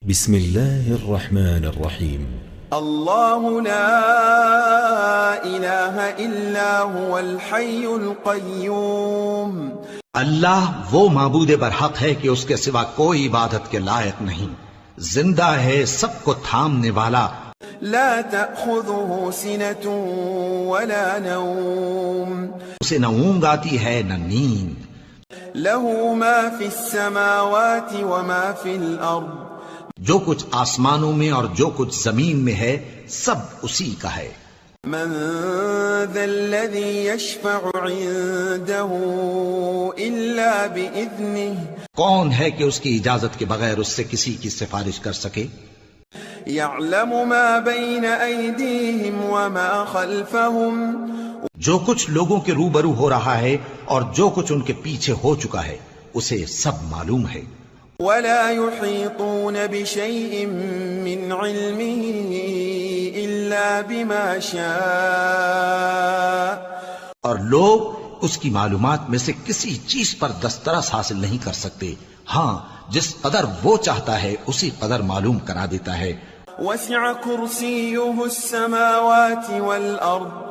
بسم الله الرحمن الرحيم. الله لا إله إلا هو الحي القيوم. اللہ وہ معبود برحق ہے کہ اس کے سوا کوئی عبادت کے لائق نہیں، زندہ ہے، سب کو تھامنے والا، لا تأخذه سنة ولا نوم. اسے نہ اونگ آتی ہے نہ نیند، له ما في السماوات وما في الأرض. جو کچھ آسمانوں میں اور جو کچھ زمین میں ہے سب اسی کا ہے۔ من ذا الذي يشفع عنده إلا بإذنه. کون ہے کہ اس کی اجازت کے بغیر اس سے کسی کی سفارش کر سکے؟ يعلم ما بين أيديهم وما خلفهم. جو کچھ لوگوں کے روبرو ہو رہا ہے اور جو کچھ ان کے پیچھے ہو چکا ہے اسے سب معلوم ہے۔ ولا يحيطون بشيء من علمه إلا بما شاء. اور لوگ اس کی معلومات میں سے کسی چیز پر دسترس حاصل نہیں کر سکتے، ہاں جس قدر وہ چاہتا ہے اسی قدر معلوم کرا دیتا ہے۔ وسع كرسيه السماوات والأرض.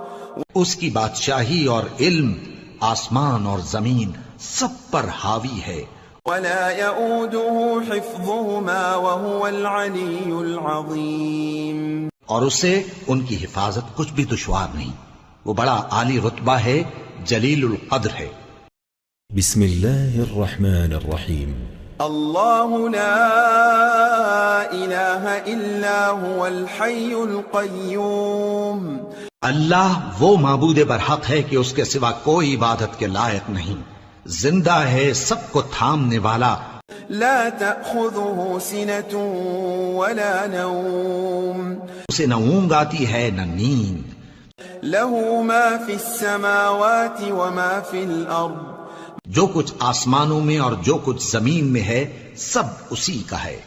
اس کی بادشاہی اور علم آسمان اور زمین سب پر حاوی ہے۔ ولا يؤوده حفظهما وهو العلي العظيم. اور اسے ان کی حفاظت کچھ بھی دشوار نہیں، وہ بڑا عالی رتبہ ہے، جلیل القدر ہے۔ بسم الله الرحمن الرحيم. الله لا إله إلا هو الحي القيوم. اللہ وہ معبود برحق ہے کہ اس کے سوا کوئی عبادت کے لائق نہیں، زندہ ہے، سب کو تھامنے والا، لا تأخذه سنة ولا نوم. اسے نہ اونگ آتی ہے نہ نیند، له ما في السماوات وما في الأرض. جو کچھ آسمانوں میں اور جو کچھ زمین میں ہے سب اسی کا ہے۔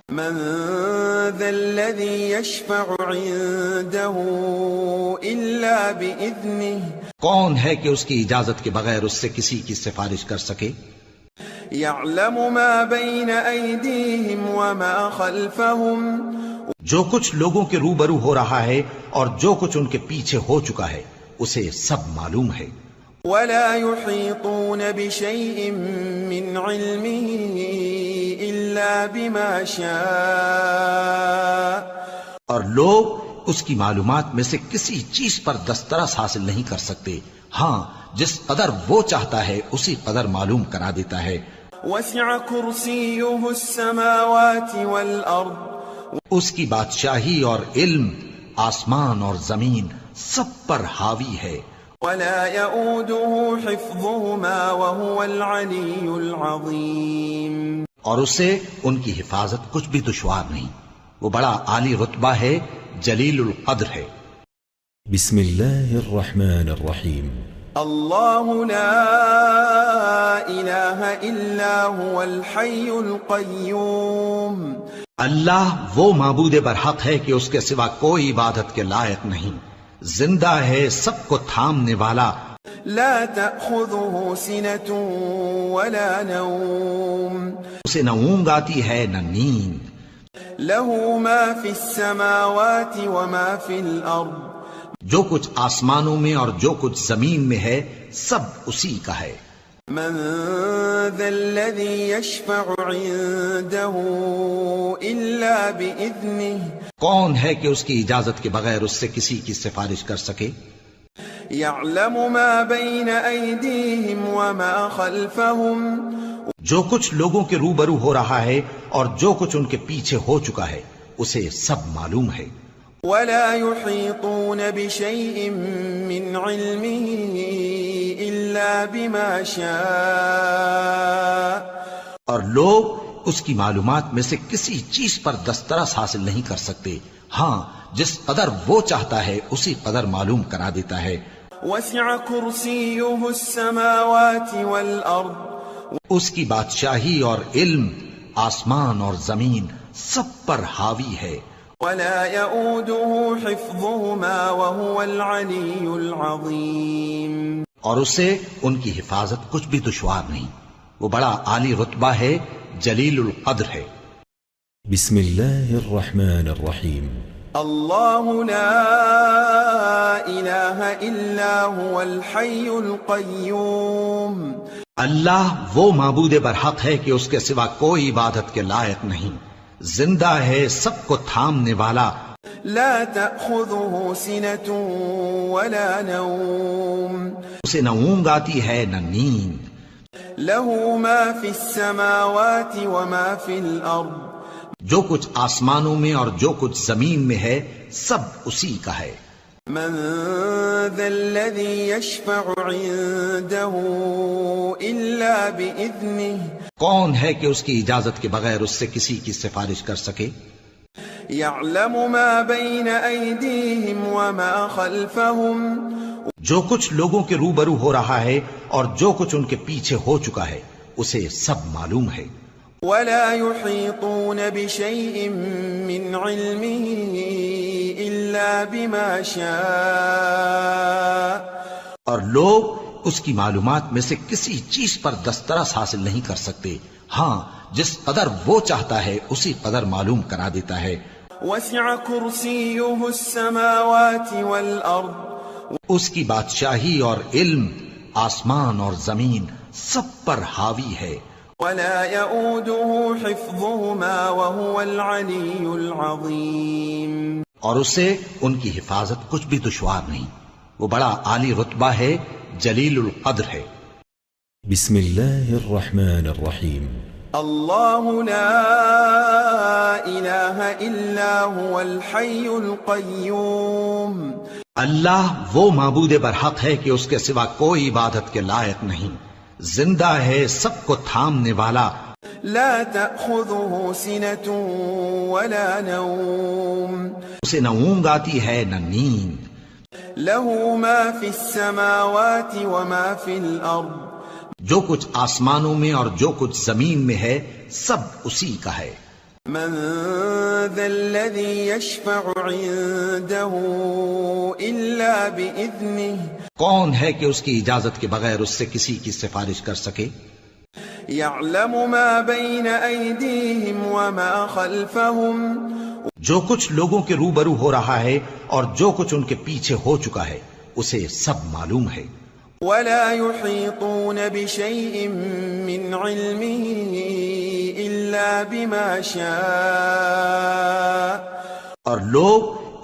من ذا الذي يشفع عنده إلا بإذنه. کون ہے کہ اس کی اجازت کے بغیر اس سے کسی کی سفارش کر سکے؟ يعلم ما بين أيديهم وما خلفهم. جو کچھ لوگوں کے روبرو ہو رہا ہے اور جو کچھ ان کے پیچھے ہو چکا ہے اسے سب معلوم ہے۔ ولا يحيطون بشيء من علمه إلا بما شاء. اور لوگ اس کی معلومات میں سے کسی چیز پر دسترس حاصل نہیں کر سکتے، ہاں جس قدر وہ چاہتا ہے اسی قدر معلوم کرا دیتا ہے۔ وسع كرسيه السماوات والأرض. اس کی بادشاہی اور علم آسمان اور زمین سب پر حاوی ہے۔ ولا يؤوده حفظهما وهو العلي العظيم. اور اسے ان کی حفاظت کچھ بھی دشوار نہیں، وہ بڑا عالی رتبہ ہے، جلیل القدر ہے۔ بسم الله الرحمن الرحيم. الله لا إله إلا هو الحي القيوم. اللہ وہ معبود برحق ہے کہ اس کے سوا کوئی عبادت کے لائق نہیں، زندہ ہے، سب کو تھامنے والا، لا تأخذه سنة ولا نوم. اسے نہ اونگ آتی ہے نہ نیند، له ما في السماوات وما في الأرض. جو کچھ آسمانوں میں اور جو کچھ زمین میں ہے سب اسی کا ہے۔ من ذا الذي يشفع عنده إلا بإذنه. کون ہے کہ اس کی اجازت کے بغیر اس سے کسی کی سفارش کر سکے؟ يعلم ما بين أيديهم وما خلفهم. جو کچھ لوگوں کے روبرو ہو رہا ہے اور جو کچھ ان کے پیچھے ہو چکا ہے اسے سب معلوم ہے۔ ولا يحيطون بشيء من علمه إلا بما شاء. اور لوگ اس کی معلومات میں سے کسی چیز پر دسترس حاصل نہیں کر سکتے، ہاں جس قدر وہ چاہتا ہے اسی قدر معلوم کرا دیتا ہے۔ وسع كرسيه السماوات والأرض. اس کی بادشاہی اور علم آسمان اور زمین سب پر حاوی ہے۔ ولا يؤوده حفظهما وهو العلي العظيم. اور اسے ان کی حفاظت کچھ بھی دشوار نہیں، وہ بڑا عالی رتبہ ہے، جلیل القدر ہے۔ بسم الله الرحمن الرحيم الله لا إله إلا هو الحي القيوم اللہ وہ معبود برحق ہے کہ اس کے سوا کوئی عبادت کے لائق نہیں، زندہ ہے، سب کو تھامنے والا، لا تأخذه سنة ولا نوم اسے نہ اونگ آتی ہے نہ نیند، له ما في السماوات وما في الأرض جو کچھ آسمانوں میں اور جو کچھ زمین میں ہے سب اسی کا ہے۔ من ذا الذي يشفع عنده إلا بإذنه کون ہے کہ اس کی اجازت کے بغیر اس سے کسی کی سفارش کر سکے؟ يعلم ما بين أيديهم وما خلفهم جو کچھ لوگوں کے روبرو ہو رہا ہے اور جو کچھ ان کے پیچھے ہو چکا ہے اسے سب معلوم ہے۔ ولا يحيطون بشيء من علمه إلا بما شاء اور لوگ اس کی معلومات میں سے کسی چیز پر دسترس حاصل نہیں کر سکتے، ہاں جس قدر وہ چاہتا ہے اسی قدر معلوم کرا دیتا ہے۔ وسع كرسيه السماوات والأرض اس کی بادشاہی اور علم آسمان اور زمین سب پر حاوی ہے۔ ولا يؤوده حفظهما وهو العلي العظيم اور اسے ان کی حفاظت کچھ بھی دشوار نہیں، وہ بڑا عالی رتبہ ہے، جلیل القدر ہے۔ بسم الله الرحمن الرحيم الله لا إله إلا هو الحي القيوم اللہ وہ معبود برحق ہے کہ اس کے سوا کوئی عبادت کے لائق نہیں، زندہ ہے، سب کو تھامنے والا، لا تأخذه سنة ولا نوم اسے نہ اونگ آتی ہے نہ نیند، له ما في السماوات وما في الأرض جو کچھ آسمانوں میں اور جو کچھ زمین میں ہے سب اسی کا ہے۔ من ذا الذي يشفع عنده إلا بإذنه کون ہے کہ اس کی اجازت کے بغیر اس سے کسی کی سفارش کر سکے؟ يعلم ما بين أيديهم وما خلفهم جو کچھ لوگوں کے روبرو ہو رہا ہے اور جو کچھ ان کے پیچھے ہو چکا ہے اسے سب معلوم ہے۔ ولا يحيطون بشيء من علمه إلا بما شاء اور لوگ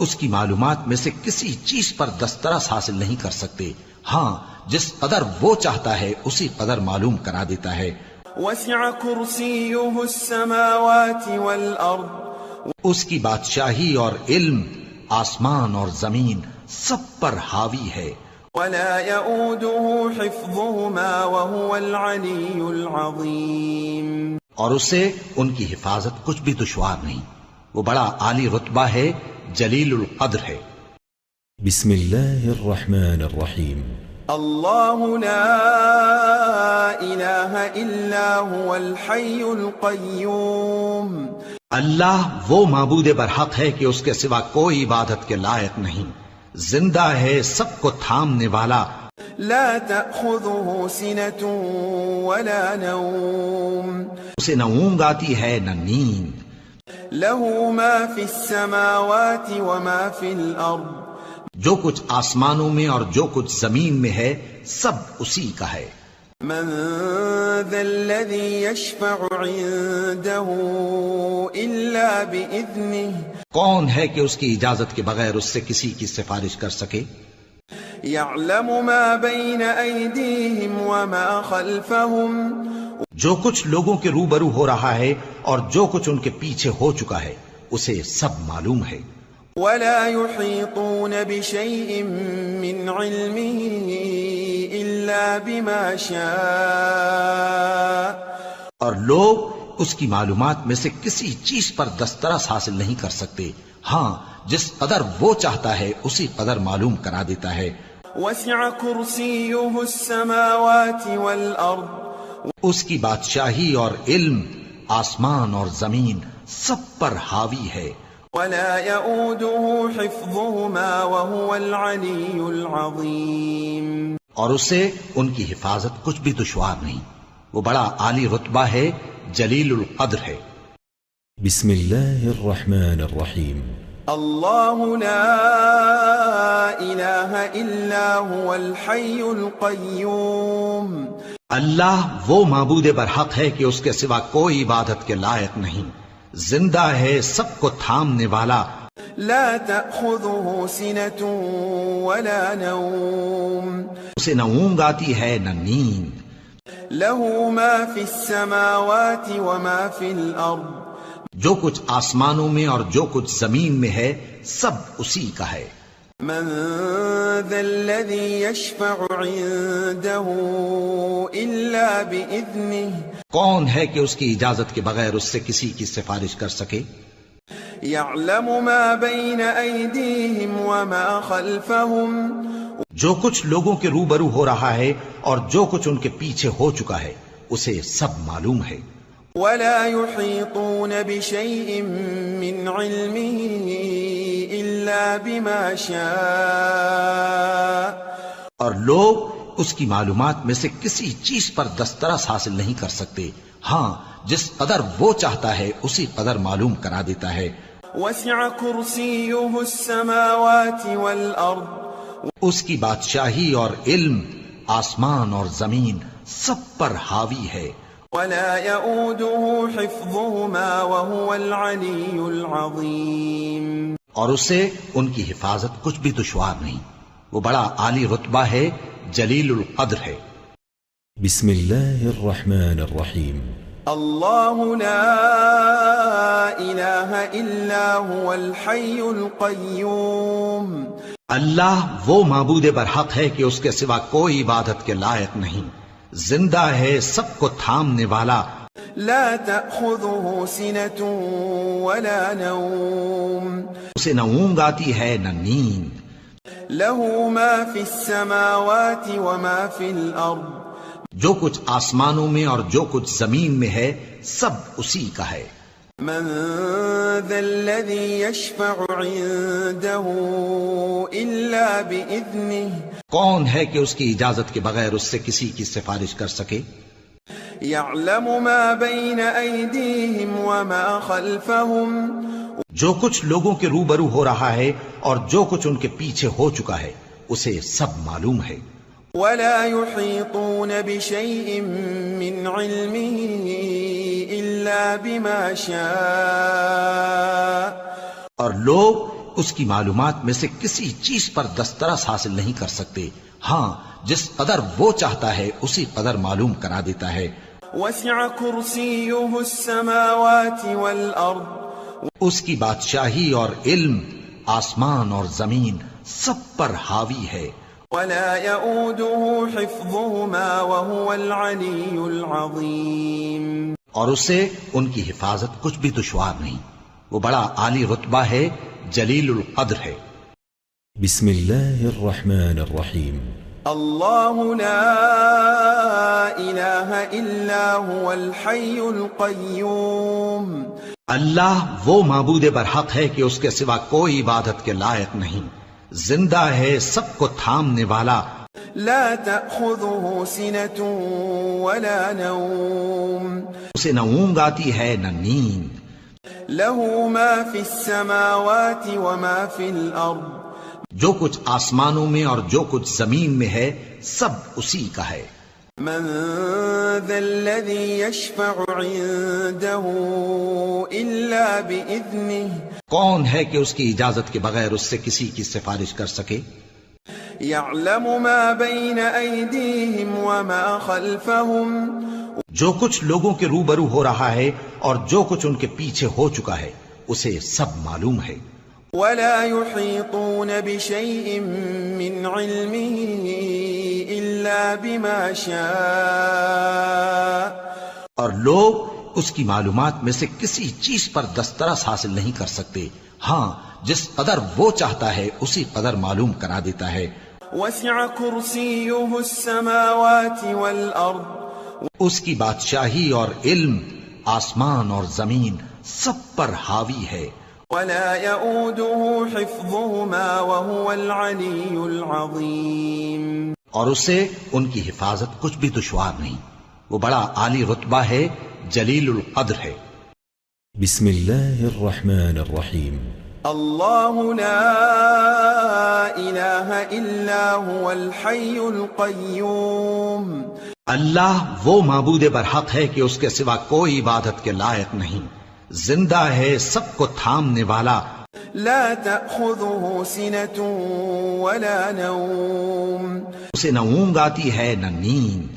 اس کی معلومات میں سے کسی چیز پر دسترس حاصل نہیں کر سکتے، ہاں جس قدر وہ چاہتا ہے اسی قدر معلوم کرا دیتا ہے۔ وسع كرسيه السماوات والأرض اس کی بادشاہی اور علم آسمان اور زمین سب پر حاوی ہے۔ ولا يؤوده حفظهما وهو العلي العظيم اور اسے ان کی حفاظت کچھ بھی دشوار نہیں، وہ بڑا عالی رتبہ ہے، جلیل القدر ہے۔ بسم الله الرحمن الرحيم الله لا إله إلا هو الحي القيوم اللہ وہ معبود برحق ہے کہ اس کے سوا کوئی عبادت کے لائق نہیں، زندہ ہے، سب کو تھامنے والا، لا تأخذه سنة ولا نوم اسے نہ اونگ آتی ہے نہ نیند، له ما في السماوات وما في الأرض جو کچھ آسمانوں میں اور جو کچھ زمین میں ہے سب اسی کا ہے۔ من ذا الذي يشفع عنده إلا بإذنه کون ہے کہ اس کی اجازت کے بغیر اس سے کسی کی سفارش کر سکے؟ يعلم ما بين أيديهم وما خلفهم جو کچھ لوگوں کے روبرو ہو رہا ہے اور جو کچھ ان کے پیچھے ہو چکا ہے اسے سب معلوم ہے۔ ولا يحيطون بشيء من علمه إلا بما شاء اور لوگ اس کی معلومات میں سے کسی چیز پر دسترس حاصل نہیں کر سکتے، ہاں جس قدر وہ چاہتا ہے اسی قدر معلوم کرا دیتا ہے۔ وسع كرسيه السماوات والأرض اس کی بادشاہی اور علم آسمان اور زمین سب پر حاوی ہے۔ ولا يؤوده حفظهما وهو العلي العظيم اور اسے ان کی حفاظت کچھ بھی دشوار نہیں، وہ بڑا عالی رتبہ ہے، جلیل القدر ہے۔ بسم الله الرحمن الرحيم الله لا إله إلا هو الحي القيوم اللہ وہ معبود برحق ہے کہ اس کے سوا کوئی عبادت کے لائق نہیں، زندہ ہے، سب کو تھامنے والا، لا تأخذه سنة ولا نوم اسے نہ اونگ آتی ہے نہ نیند، له ما في السماوات وما في الأرض جو کچھ آسمانوں میں اور جو کچھ زمین میں ہے سب اسی کا ہے۔ من ذا الذي يشفع عنده إلا بإذنه کون ہے کہ اس کی اجازت کے بغیر اس سے کسی کی سفارش کر سکے؟ يعلم ما بين أيديهم وما خلفهم جو کچھ لوگوں کے روبرو ہو رہا ہے اور جو کچھ ان کے پیچھے ہو چکا ہے اسے سب معلوم ہے۔ ولا يحيطون بشيء من علمه إلا بما شاء اور لوگ اس کی معلومات میں سے کسی چیز پر دسترس حاصل نہیں کر سکتے، ہاں جس قدر وہ چاہتا ہے اسی قدر معلوم کرا دیتا ہے۔ وسع كرسيه السماوات والأرض اس کی بادشاہی اور علم آسمان اور زمین سب پر حاوی ہے۔ ولا يؤوده حفظهما وهو العلي العظيم اور اسے ان کی حفاظت کچھ بھی دشوار نہیں، وہ بڑا عالی رتبہ ہے، جلیل القدر ہے۔ بسم الله الرحمن الرحيم الله لا إله إلا هو الحي القيوم اللہ وہ معبود برحق ہے کہ اس کے سوا کوئی عبادت کے لائق نہیں، زندہ ہے، سب کو تھامنے والا، لا تأخذه سنة ولا نوم اسے نہ اونگ آتی ہے نہ نیند، له ما في السماوات وما في الأرض جو کچھ آسمانوں میں اور جو کچھ زمین میں ہے سب اسی کا ہے۔ من ذا الذي يشفع عنده إلا بإذنه کون ہے کہ اس کی اجازت کے بغیر اس سے کسی کی سفارش کر سکے؟ يعلم ما بين أيديهم وما خلفهم جو کچھ لوگوں کے روبرو ہو رہا ہے اور جو کچھ ان کے پیچھے ہو چکا ہے اسے سب معلوم ہے۔ ولا يحيطون بشيء من علمه إلا بما شاء اور لوگ اس کی معلومات میں سے کسی چیز پر دسترس حاصل نہیں کر سکتے، ہاں جس قدر وہ چاہتا ہے اسی قدر معلوم کرا دیتا ہے۔ وسع كرسيه السماوات والأرض اس کی بادشاہی اور علم آسمان اور زمین سب پر حاوی ہے۔ ولا يؤوده حفظهما وهو العلي العظيم اور اسے ان کی حفاظت کچھ بھی دشوار نہیں، وہ بڑا عالی رتبہ ہے، جلیل القدر ہے۔ بسم الله الرحمن الرحيم الله لا إله إلا هو الحي القيوم اللہ وہ معبود برحق ہے کہ اس کے سوا کوئی عبادت کے لائق نہیں، زندہ ہے، سب کو تھامنے والا، لا تأخذه سنة ولا نوم اسے نہ اونگ آتی ہے نہ نیند، له ما في السماوات وما في الأرض جو کچھ آسمانوں میں اور جو کچھ زمین میں ہے سب اسی کا ہے۔ من ذا الذي يشفع عنده إلا بإذنه کون ہے کہ اس کی اجازت کے بغیر اس سے کسی کی سفارش کر سکے؟ يعلم ما بين أيديهم وما خلفهم جو کچھ لوگوں کے روبرو ہو رہا ہے اور جو کچھ ان کے پیچھے ہو چکا ہے اسے سب معلوم ہے۔ ولا يحيطون بشيء من علمه إلا بما شاء اور لوگ اس کی معلومات میں سے کسی چیز پر دسترس حاصل نہیں کر سکتے، ہاں جس قدر وہ چاہتا ہے اسی قدر معلوم کرا دیتا ہے۔ وسع كرسيه السماوات والأرض اس کی بادشاہی اور علم آسمان اور زمین سب پر حاوی ہے۔ ولا يؤوده حفظهما وهو العلي العظيم اور اسے ان کی حفاظت کچھ بھی دشوار نہیں، وہ بڑا عالی رتبہ ہے، جلیل القدر ہے۔ بسم الله الرحمن الرحيم. الله لا إله إلا هو الحي القيوم. اللہ وہ معبود برحق ہے کہ اس کے سوا کوئی عبادت کے لائق نہیں، زندہ ہے، سب کو تھامنے والا، لا تأخذه سنة ولا نوم. اسے نہ اونگ آتی ہے نہ نیند،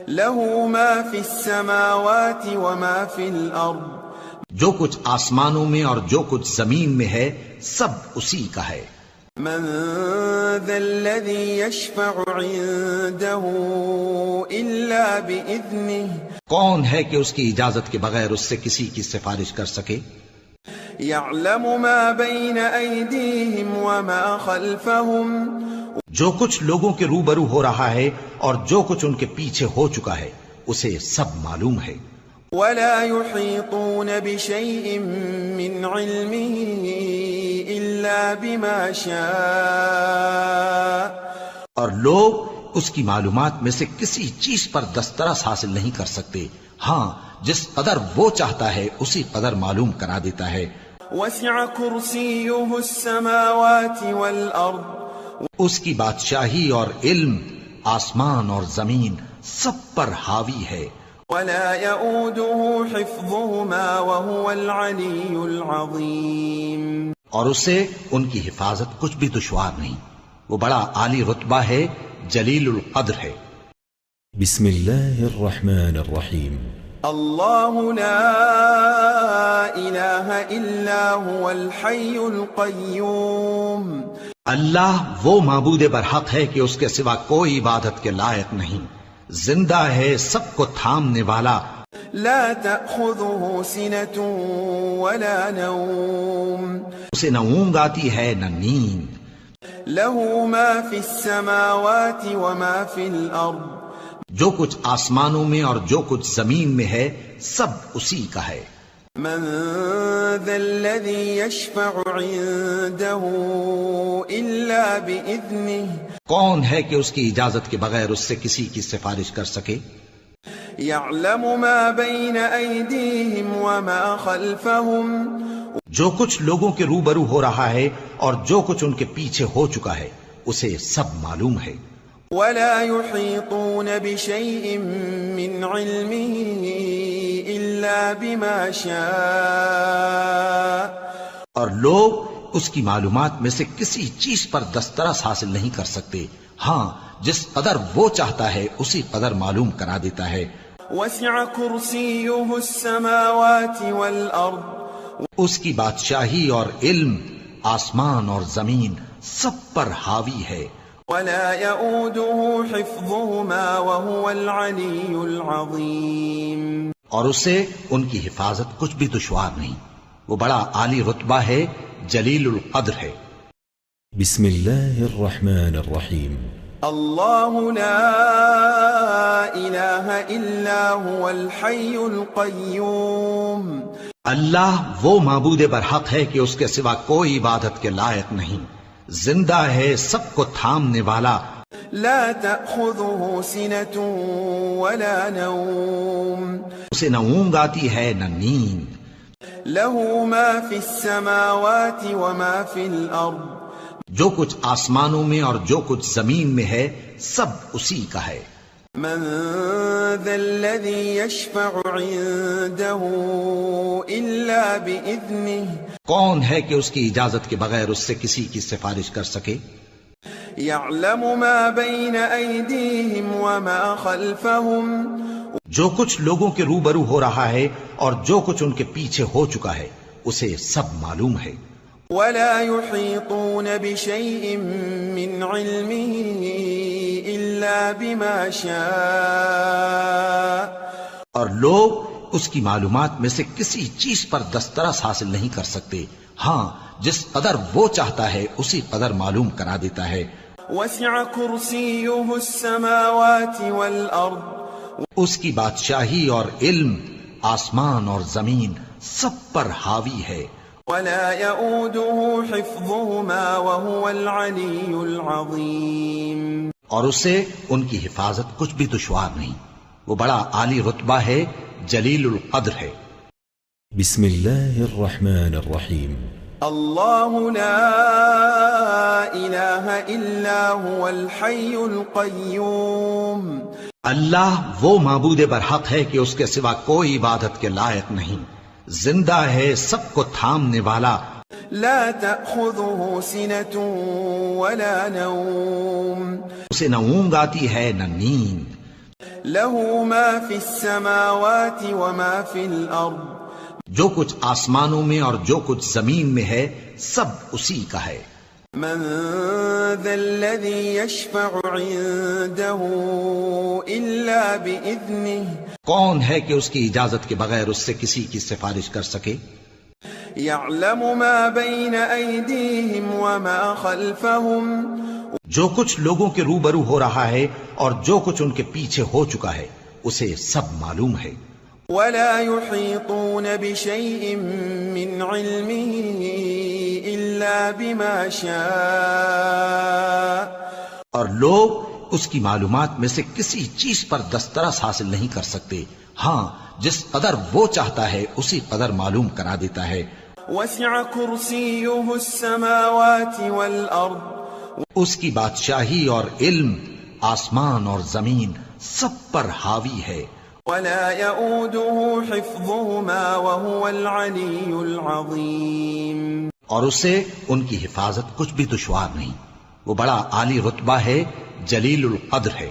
له ما في السماوات وما في الأرض. جو کچھ آسمانوں میں اور جو کچھ زمین میں ہے سب اسی کا ہے۔ من ذا الذي يشفع عنده إلا بإذنه. کون ہے کہ اس کی اجازت کے بغیر اس سے کسی کی سفارش کر سکے؟ يعلم ما بين أيديهم وما خلفهم. جو کچھ لوگوں کے روبرو ہو رہا ہے اور جو کچھ ان کے پیچھے ہو چکا ہے اسے سب معلوم ہے۔ ولا يحيطون بشيء من علمه إلا بما شاء. اور لوگ اس کی معلومات میں سے کسی چیز پر دسترس حاصل نہیں کر سکتے، ہاں جس قدر وہ چاہتا ہے اسی قدر معلوم کرا دیتا ہے۔ وسع كرسيه السماوات والأرض. اس کی بادشاہی اور علم آسمان اور زمین سب پر حاوی ہے۔ ولا يؤوده حفظهما وهو العلي العظيم. اور اسے ان کی حفاظت کچھ بھی دشوار نہیں، وہ بڑا عالی رتبہ ہے، جلیل القدر ہے۔ بسم الله الرحمن الرحيم. الله لا إله إلا هو الحي القيوم. اللہ وہ معبود برحق ہے کہ اس کے سوا کوئی عبادت کے لائق نہیں، زندہ ہے، سب کو تھامنے والا، لا تأخذه سنة ولا نوم. اسے نہ اونگ آتی ہے نہ نیند، له ما في السماوات وما في الأرض. جو کچھ آسمانوں میں اور جو کچھ زمین میں ہے سب اسی کا ہے۔ من ذا الذي يشفع عنده إلا بإذنه. کون ہے کہ اس کی اجازت کے بغیر اس سے کسی کی سفارش کر سکے؟ يعلم ما بين أيديهم وما خلفهم. جو کچھ لوگوں کے روبرو ہو رہا ہے اور جو کچھ ان کے پیچھے ہو چکا ہے اسے سب معلوم ہے۔ ولا يحيطون بشيء من علمه إلا بما شاء. اور لوگ اس کی معلومات میں سے کسی چیز پر دسترس حاصل نہیں کر سکتے، ہاں جس قدر وہ چاہتا ہے اسی قدر معلوم کرا دیتا ہے۔ وسع كرسيه السماوات والأرض. اس کی بادشاہی اور علم آسمان اور زمین سب پر حاوی ہے۔ ولا يؤوده حفظهما وهو العلي العظيم. اور اسے ان کی حفاظت کچھ بھی دشوار نہیں، وہ بڑا عالی رتبہ ہے، جلیل القدر ہے۔ بسم الله الرحمن الرحيم. الله لا إله إلا هو الحي القيوم. اللہ وہ معبود برحق ہے کہ اس کے سوا کوئی عبادت کے لائق نہیں، زندہ ہے، سب کو تھامنے والا، لا تأخذه سنة ولا نوم. اسے نہ اونگ آتی ہے نہ نیند، له ما في السماوات وما في الأرض. جو کچھ آسمانوں میں اور جو کچھ زمین میں ہے سب اسی کا ہے۔ من ذا الذي يشفع عنده إلا بإذنه. کون ہے کہ اس کی اجازت کے بغیر اس سے کسی کی سفارش کر سکے؟ يعلم ما بين أيديهم وما خلفهم. جو کچھ لوگوں کے روبرو ہو رہا ہے اور جو کچھ ان کے پیچھے ہو چکا ہے اسے سب معلوم ہے۔ ولا يحيطون بشيء من علمه إلا بما شاء. اور لوگ اس کی معلومات میں سے کسی چیز پر دسترس حاصل نہیں کر سکتے، ہاں جس قدر وہ چاہتا ہے اسی قدر معلوم کرا دیتا ہے۔ وسع كرسيه السماوات والأرض. اس کی بادشاہی اور علم آسمان اور زمین سب پر حاوی ہے۔ ولا يؤوده حفظهما وهو العلي العظيم. اور اسے ان کی حفاظت کچھ بھی دشوار نہیں، وہ بڑا عالی رتبہ ہے، جلیل القدر ہے۔ بسم الله الرحمن الرحيم. الله لا إله إلا هو الحي القيوم. اللہ وہ معبود برحق ہے کہ اس کے سوا کوئی عبادت کے لائق نہیں، زندہ ہے، سب کو تھامنے والا، لا تأخذه سنة ولا نوم. اسے نہ اونگ آتی ہے نہ نیند، له ما في السماوات وما في الأرض. جو کچھ آسمانوں میں اور جو کچھ زمین میں ہے سب اسی کا ہے۔ من ذا الذي يشفع عنده إلا بإذنه. کون ہے کہ اس کی اجازت کے بغیر اس سے کسی کی سفارش کر سکے؟ يعلم ما بين أيديهم وما خلفهم. جو کچھ لوگوں کے روبرو ہو رہا ہے اور جو کچھ ان کے پیچھے ہو چکا ہے اسے سب معلوم ہے۔ ولا يحيطون بشيء من علمه إلا بما شاء. اور لوگ اس کی معلومات میں سے کسی چیز پر دسترس حاصل نہیں کر سکتے، ہاں جس قدر وہ چاہتا ہے اسی قدر معلوم کرا دیتا ہے۔ وسع كرسيه السماوات والأرض. اس کی بادشاہی اور علم آسمان اور زمین سب پر حاوی ہے۔ ولا يؤوده حفظهما وهو العلي العظيم. اور اسے ان کی حفاظت کچھ بھی دشوار نہیں، وہ بڑا عالی رتبہ ہے، جلیل القدر ہے۔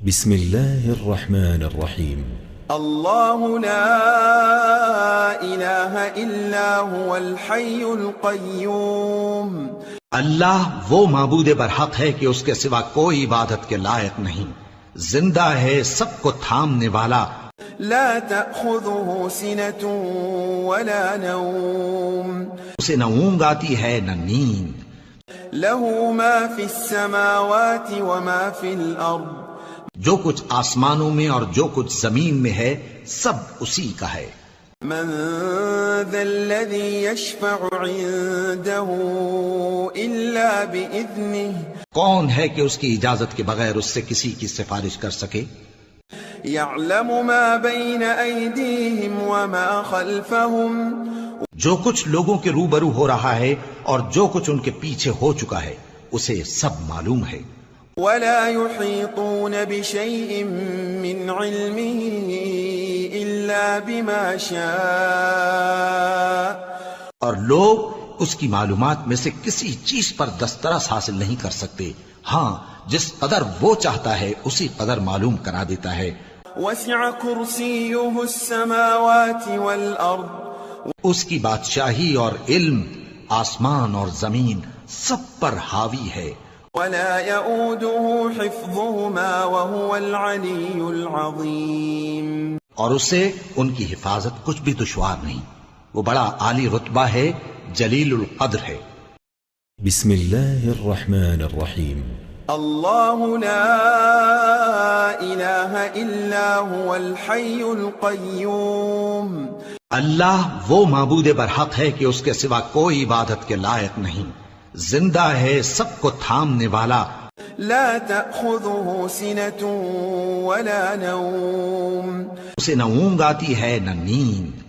بسم الله الرحمن الرحيم. الله لا إله إلا هو الحي القيوم. اللہ وہ معبود برحق ہے کہ اس کے سوا کوئی عبادت کے لائق نہیں، زندہ ہے، سب کو تھامنے والا، لا تأخذه سنة ولا نوم. اسے نہ اونگ آتی ہے نہ نیند، له ما في السماوات وما في الأرض. جو کچھ آسمانوں میں اور جو کچھ زمین میں ہے سب اسی کا ہے۔ من ذا الذي يشفع عنده إلا بإذنه. کون ہے کہ اس کی اجازت کے بغیر اس سے کسی کی سفارش کر سکے؟ يعلم ما بين أيديهم وما خلفهم. جو کچھ لوگوں کے روبرو ہو رہا ہے اور جو کچھ ان کے پیچھے ہو چکا ہے اسے سب معلوم ہے۔ ولا يحيطون بشيء من علمه إلا بما شاء. اور لوگ اس کی معلومات میں سے کسی چیز پر دسترس حاصل نہیں کر سکتے، ہاں جس قدر وہ چاہتا ہے اسی قدر معلوم کرا دیتا ہے۔ وسع كرسيه السماوات والأرض. اس کی بادشاہی اور علم آسمان اور زمین سب پر حاوی ہے۔ ولا يؤوده حفظهما وهو العلي العظيم. اور اسے ان کی حفاظت کچھ بھی دشوار نہیں، وہ بڑا عالی رتبہ ہے، جلیل القدر ہے۔ بسم الله الرحمن الرحيم. الله لا إله إلا هو الحي القيوم. اللہ وہ معبود برحق ہے کہ اس کے سوا کوئی عبادت کے لائق نہیں، زندہ ہے، سب کو تھامنے والا، لا تأخذه سنة ولا نوم. اسے نہ اونگ آتی ہے نہ نیند،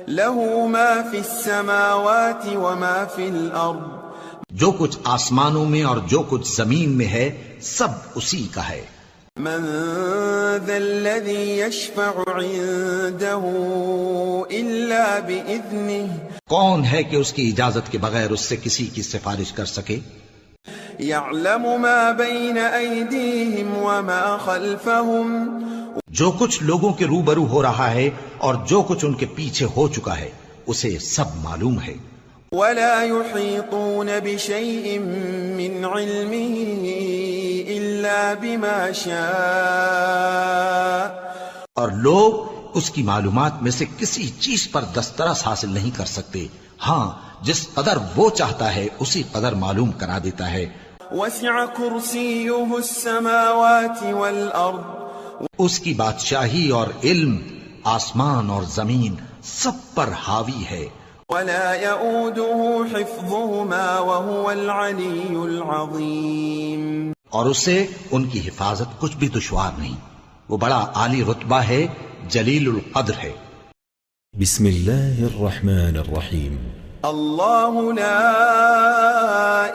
له ما في السماوات وما في الأرض. جو کچھ آسمانوں میں اور جو کچھ زمین میں ہے سب اسی کا ہے۔ من ذا الذي يشفع عنده إلا بإذنه. کون ہے کہ اس کی اجازت کے بغیر اس سے کسی کی سفارش کر سکے؟ يعلم ما بين أيديهم وما خلفهم. جو کچھ لوگوں کے روبرو ہو رہا ہے اور جو کچھ ان کے پیچھے ہو چکا ہے اسے سب معلوم ہے۔ ولا يحيطون بشيء من علمه إلا بما شاء. اور لوگ اس کی معلومات میں سے کسی چیز پر دسترس حاصل نہیں کر سکتے، ہاں جس قدر وہ چاہتا ہے اسی قدر معلوم کرا دیتا ہے۔ وسع كرسيه السماوات والأرض. اس کی بادشاہی اور علم آسمان اور زمین سب پر حاوی ہے۔ ولا يؤوده حفظهما وهو العلي العظيم. اور اسے ان کی حفاظت کچھ بھی دشوار نہیں، وہ بڑا عالی رتبہ ہے، جلیل القدر ہے۔ بسم الله الرحمن الرحيم الله لا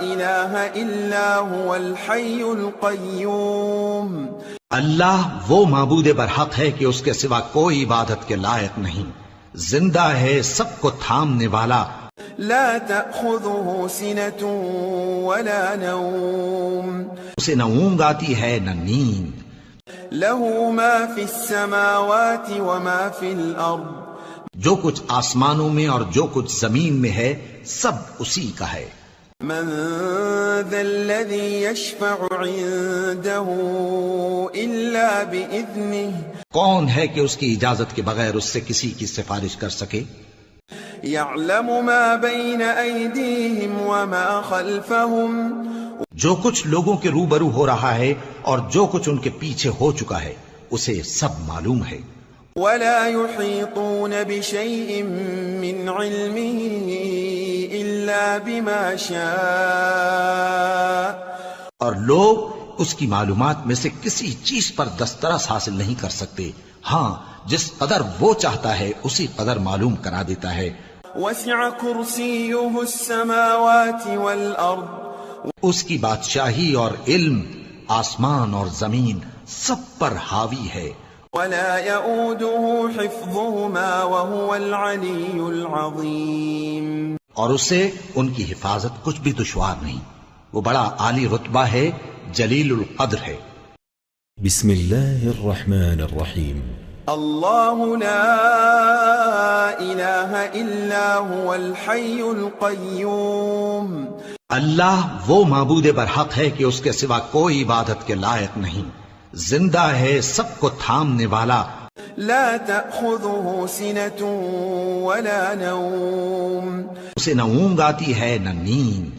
إله إلا هو الحي القيوم اللہ وہ معبود برحق ہے کہ اس کے سوا کوئی عبادت کے لائق نہیں، زندہ ہے، سب کو تھامنے والا، لا تأخذه سنة ولا نوم اسے نہ اونگ آتی ہے نہ نیند، له ما في السماوات وما في الأرض جو کچھ آسمانوں میں اور جو کچھ زمین میں ہے سب اسی کا ہے۔ من ذا الذي يشفع عنده إلا بإذنه کون ہے کہ اس کی اجازت کے بغیر اس سے کسی کی سفارش کر سکے؟ يعلم ما بين أيديهم وما خلفهم جو کچھ لوگوں کے روبرو ہو رہا ہے اور جو کچھ ان کے پیچھے ہو چکا ہے اسے سب معلوم ہے۔ ولا يحيطون بشيء من علمه إلا بما شاء اور لوگ اس کی معلومات میں سے کسی چیز پر دسترس حاصل نہیں کر سکتے، ہاں جس قدر وہ چاہتا ہے اسی قدر معلوم کرا دیتا ہے۔ وسع كرسيه السماوات والأرض اس کی بادشاہی اور علم آسمان اور زمین سب پر حاوی ہے۔ ولا يؤوده حفظهما وهو العلي العظيم اور اسے ان کی حفاظت کچھ بھی دشوار نہیں، وہ بڑا عالی رتبہ ہے، جلیل القدر ہے۔ بسم الله الرحمن الرحيم الله لا إله إلا هو الحي القيوم اللہ وہ معبود برحق ہے کہ اس کے سوا کوئی عبادت کے لائق نہیں، زندہ ہے، سب کو تھامنے والا، لا تأخذه سنة ولا نوم اسے نہ اونگ آتی ہے نہ نیند،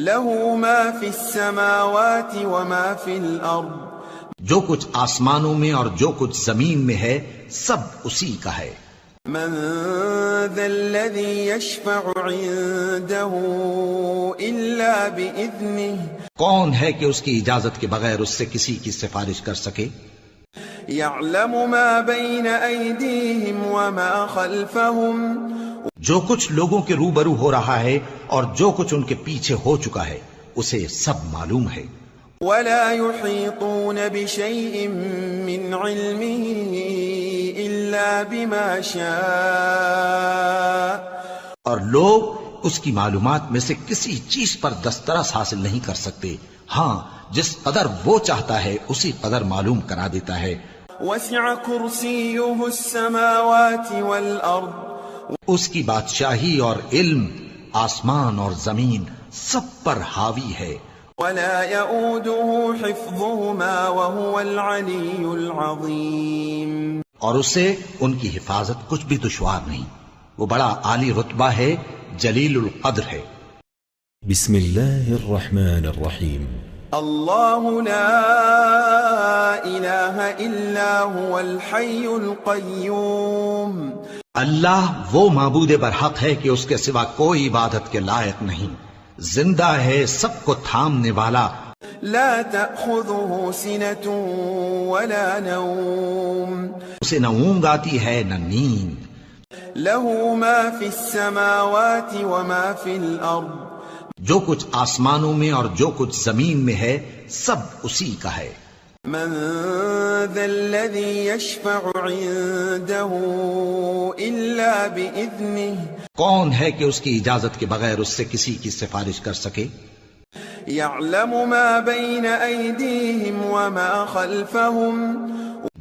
له ما في السماوات وما في الأرض جو کچھ آسمانوں میں اور جو کچھ زمین میں ہے سب اسی کا ہے۔ من ذا الذي يشفع عنده إلا بإذنه کون ہے کہ اس کی اجازت کے بغیر اس سے کسی کی سفارش کر سکے؟ يعلم ما بين أيديهم وما خلفهم جو کچھ لوگوں کے روبرو ہو رہا ہے اور جو کچھ ان کے پیچھے ہو چکا ہے اسے سب معلوم ہے۔ ولا يحيطون بشيء من علمه إلا بما شاء اور لوگ اس کی معلومات میں سے کسی چیز پر دسترس حاصل نہیں کر سکتے، ہاں جس قدر وہ چاہتا ہے اسی قدر معلوم کرا دیتا ہے۔ وسع كرسيه السماوات والأرض اس کی بادشاہی اور علم آسمان اور زمین سب پر حاوی ہے۔ ولا يؤوده حفظهما وهو العلي العظيم اور اسے ان کی حفاظت کچھ بھی دشوار نہیں، وہ بڑا عالی رتبہ ہے، جلیل القدر ہے۔ بسم الله الرحمن الرحيم الله لا إله إلا هو الحي القيوم اللہ وہ معبود برحق ہے کہ اس کے سوا کوئی عبادت کے لائق نہیں، زندہ ہے، سب کو تھامنے والا، لا تأخذه سنة ولا نوم اسے نہ اونگ آتی ہے نہ نیند، له ما في السماوات وما في الأرض جو کچھ آسمانوں میں اور جو کچھ زمین میں ہے سب اسی کا ہے۔ من ذا الذي يشفع عنده إلا بإذنه کون ہے کہ اس کی اجازت کے بغیر اس سے کسی کی سفارش کر سکے؟ يعلم ما بين أيديهم وما خلفهم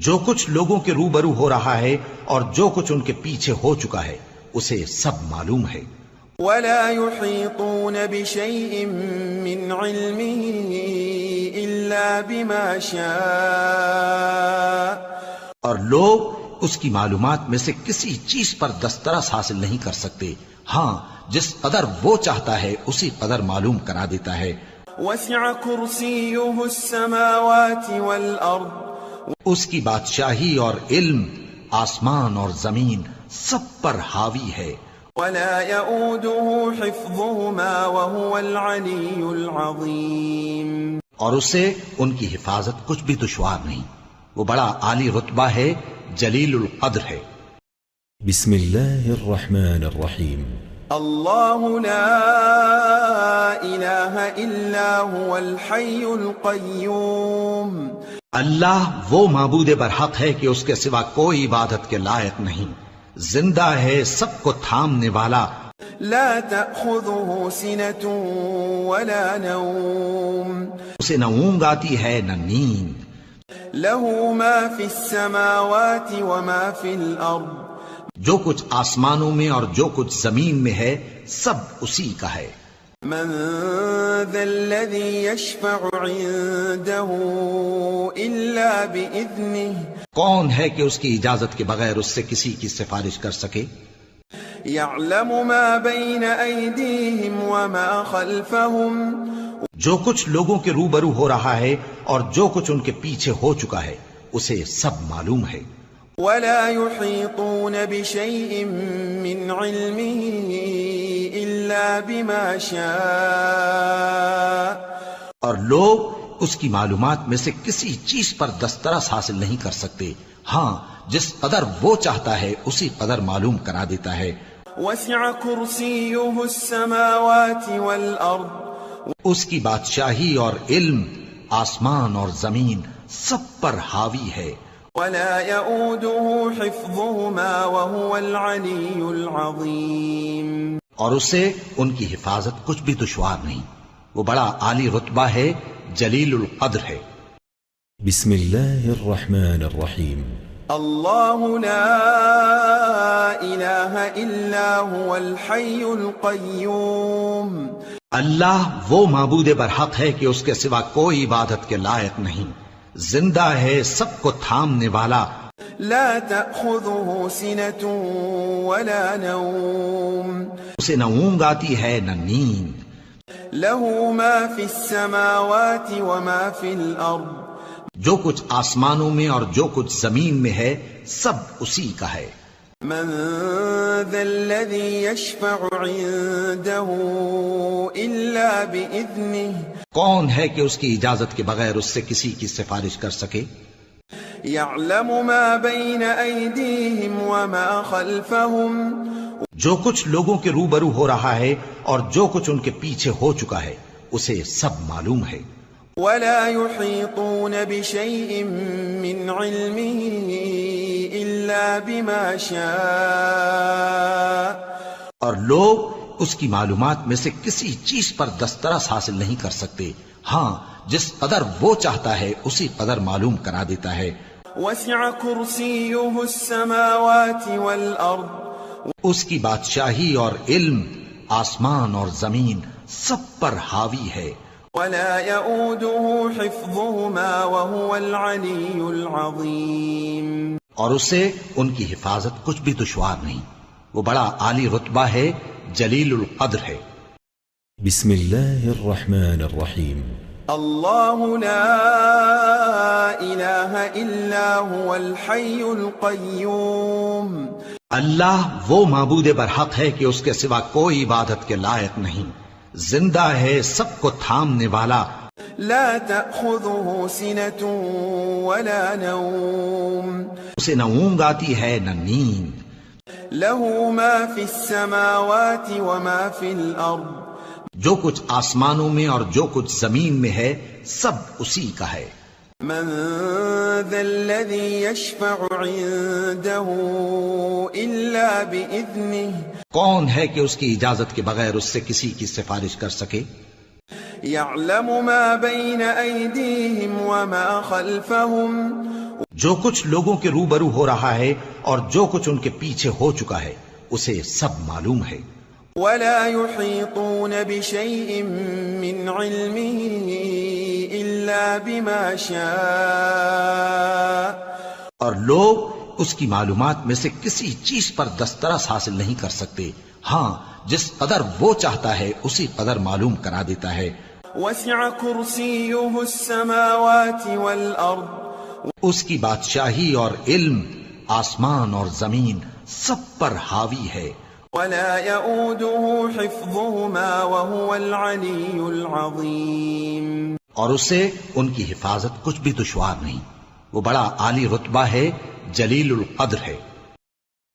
جو کچھ لوگوں کے روبرو ہو رہا ہے اور جو کچھ ان کے پیچھے ہو چکا ہے اسے سب معلوم ہے۔ ولا يحيطون بشيء من علمه إلا بما شاء اور لوگ اس کی معلومات میں سے کسی چیز پر دسترس حاصل نہیں کر سکتے، ہاں جس قدر وہ چاہتا ہے اسی قدر معلوم کرا دیتا ہے۔ وسع كرسيه السماوات والأرض اس کی بادشاہی اور علم آسمان اور زمین سب پر حاوی ہے۔ ولا يؤوده حفظهما وهو العلي العظيم اور اسے ان کی حفاظت کچھ بھی دشوار نہیں، وہ بڑا عالی رتبہ ہے، جلیل القدر ہے۔ بسم الله الرحمن الرحيم الله لا إله إلا هو الحي القيوم اللہ وہ معبود برحق ہے کہ اس کے سوا کوئی عبادت کے لائق نہیں، زندہ ہے، سب کو تھامنے والا، لا تأخذه سنة ولا نوم اسے نہ اونگ آتی ہے نہ نیند، له ما في السماوات وما في الأرض جو کچھ آسمانوں میں اور جو کچھ زمین میں ہے سب اسی کا ہے۔ من ذا الذي يشفع عنده إلا بإذنه کون ہے کہ اس کی اجازت کے بغیر اس سے کسی کی سفارش کر سکے؟ يعلم ما بين أيديهم وما خلفهم جو کچھ لوگوں کے روبرو ہو رہا ہے اور جو کچھ ان کے پیچھے ہو چکا ہے اسے سب معلوم ہے۔ ولا يحيطون بشيء من علمه إلا بما شاء اور لوگ اس کی معلومات میں سے کسی چیز پر دسترس حاصل نہیں کر سکتے، ہاں جس قدر وہ چاہتا ہے اسی قدر معلوم کرا دیتا ہے۔ وسع كرسيه السماوات والأرض اس کی بادشاہی اور علم آسمان اور زمین سب پر حاوی ہے، ولا يؤوده حفظهما وهو العلي العظيم اور اسے ان کی حفاظت کچھ بھی دشوار نہیں، وہ بڑا عالی رتبہ ہے، جلیل القدر ہے۔ بسم الله الرحمن الرحيم الله لا إله إلا هو الحي القيوم اللہ وہ معبود برحق ہے کہ اس کے سوا کوئی عبادت کے لائق نہیں، زندہ ہے، سب کو تھامنے والا، لا تأخذه سنة ولا نوم اسے نہ اونگ آتی ہے نہ نیند، له ما في السماوات وما في الأرض جو کچھ آسمانوں میں اور جو کچھ زمین میں ہے سب اسی کا ہے۔ من ذا الذي يشفع عنده إلا بإذنه کون ہے کہ اس کی اجازت کے بغیر اس سے کسی کی سفارش کر سکے؟ يعلم ما بين أيديهم وما خلفهم جو کچھ لوگوں کے روبرو ہو رہا ہے اور جو کچھ ان کے پیچھے ہو چکا ہے اسے سب معلوم ہے۔ ولا يحيطون بشيء من علمه إلا بما شاء اور لوگ اس کی معلومات میں سے کسی چیز پر دسترس حاصل نہیں کر سکتے، ہاں جس قدر وہ چاہتا ہے اسی قدر معلوم کرا دیتا ہے۔ وسع كرسيه السماوات والأرض اس کی بادشاہی اور علم آسمان اور زمین سب پر حاوی ہے، ولا يؤوده حفظهما وهو العلي العظيم اور اسے ان کی حفاظت کچھ بھی دشوار نہیں، وہ بڑا عالی رتبہ ہے، جلیل القدر ہے۔ بسم الله الرحمن الرحيم الله لا إله إلا هو الحي القيوم اللہ وہ معبود برحق ہے کہ اس کے سوا کوئی عبادت کے لائق نہیں، زندہ ہے، سب کو تھامنے والا، لا تأخذه سنة ولا نوم اسے نہ اونگ آتی ہے نہ نیند، له ما في السماوات وما في الأرض جو کچھ آسمانوں میں اور جو کچھ زمین میں ہے سب اسی کا ہے۔ من ذا الذي يشفع عنده إلا بإذنه کون ہے کہ اس کی اجازت کے بغیر اس سے کسی کی سفارش کر سکے؟ يعلم ما بين أيديهم وما خلفهم جو کچھ لوگوں کے روبرو ہو رہا ہے اور جو کچھ ان کے پیچھے ہو چکا ہے اسے سب معلوم ہے۔ ولا يحيطون بشيء من علمه إلا بما شاء اور لوگ اس کی معلومات میں سے کسی چیز پر دسترس حاصل نہیں کر سکتے، ہاں جس قدر وہ چاہتا ہے اسی قدر معلوم کرا دیتا ہے۔ وسع كرسيه السماوات والأرض اس کی بادشاہی اور علم آسمان اور زمین سب پر حاوی ہے، ولا يؤوده حفظهما وهو العلي العظيم اور اسے ان کی حفاظت کچھ بھی دشوار نہیں، وہ بڑا عالی رتبہ ہے، جلیل القدر ہے۔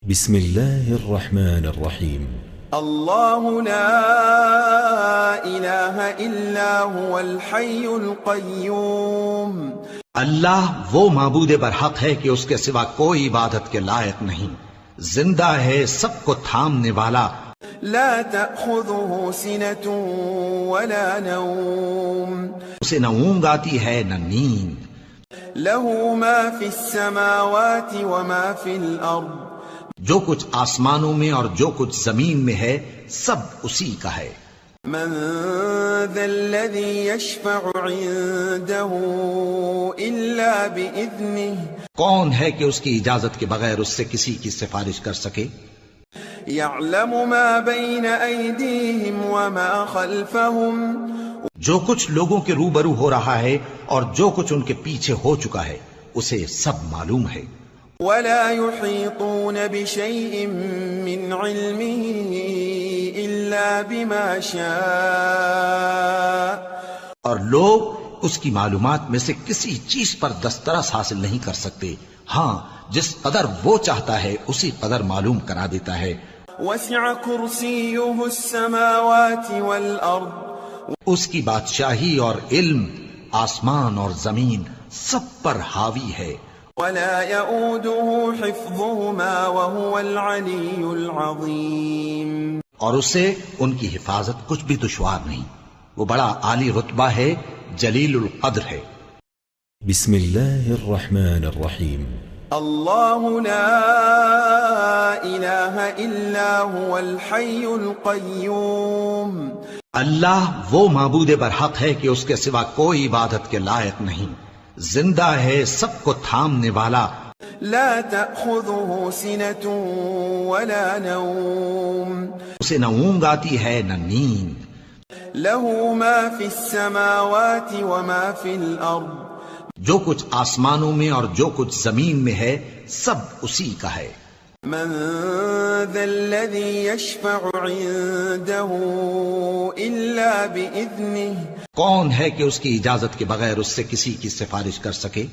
بسم الله الرحمن الرحيم. الله لا إله إلا هو الحي القيوم. اللہ وہ معبود برحق ہے کہ اس کے سوا کوئی عبادت کے لائق نہیں، زندہ ہے، سب کو تھامنے والا، لا تأخذه سنة ولا نوم. اسے نہ اونگ آتی ہے نہ نیند، له ما في السماوات وما في الأرض. جو کچھ آسمانوں میں اور جو کچھ زمین میں ہے سب اسی کا ہے۔ من ذا الذي يشفع عنده إلا بإذنه. کون ہے کہ اس کی اجازت کے بغیر اس سے کسی کی سفارش کر سکے؟ يعلم ما بين أيديهم وما خلفهم. جو کچھ لوگوں کے روبرو ہو رہا ہے اور جو کچھ ان کے پیچھے ہو چکا ہے اسے سب معلوم ہے۔ ولا يحيطون بشيء من علمه إلا بما شاء. اور لوگ اس کی معلومات میں سے کسی چیز پر دسترس حاصل نہیں کر سکتے، ہاں جس قدر وہ چاہتا ہے اسی قدر معلوم کرا دیتا ہے۔ وسع كرسيه السماوات والأرض. اس کی بادشاہی اور علم آسمان اور زمین سب پر حاوی ہے۔ ولا يؤوده حفظهما وهو العلي العظيم. اور اسے ان کی حفاظت کچھ بھی دشوار نہیں، وہ بڑا عالی رتبہ ہے، جلیل القدر ہے۔ بسم الله الرحمن الرحيم. الله لا إله إلا هو الحي القيوم. اللہ وہ معبود برحق ہے کہ اس کے سوا کوئی عبادت کے لائق نہیں، زندہ ہے، سب کو تھامنے والا، لا تأخذه سنة ولا نوم. اسے نہ اونگ آتی ہے نہ نیند، له ما في السماوات وما في الأرض. جو کچھ آسمانوں میں اور جو کچھ زمین میں ہے سب اسی کا ہے۔ من ذا الذي يشفع عنده إلا بإذنه. کون ہے کہ اس کی اجازت کے بغیر اس سے کسی کی سفارش کر سکے؟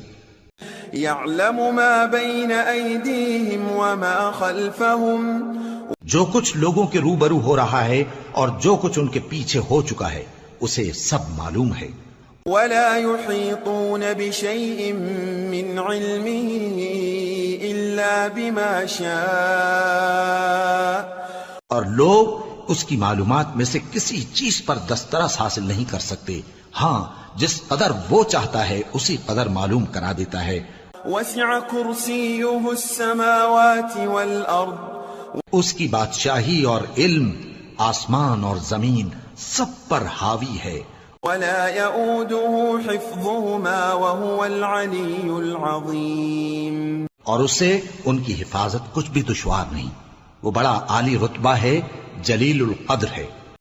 يعلم ما بين أيديهم وما خلفهم. جو کچھ لوگوں کے روبرو ہو رہا ہے اور جو کچھ ان کے پیچھے ہو چکا ہے اسے سب معلوم ہے۔ ولا يحيطون بشيء من علمه إلا بما شاء. اور لوگ اس کی معلومات میں سے کسی چیز پر دسترس حاصل نہیں کر سکتے، ہاں جس قدر وہ چاہتا ہے اسی قدر معلوم کرا دیتا ہے۔ وسع كرسيه السماوات والأرض. اس کی بادشاہی اور علم آسمان اور زمین سب پر حاوی ہے۔ ولا يؤوده حفظهما وهو العلي العظيم. اور اسے ان کی حفاظت کچھ بھی دشوار نہیں، وہ بڑا عالی رتبہ ہے، جلیل القدر ہے۔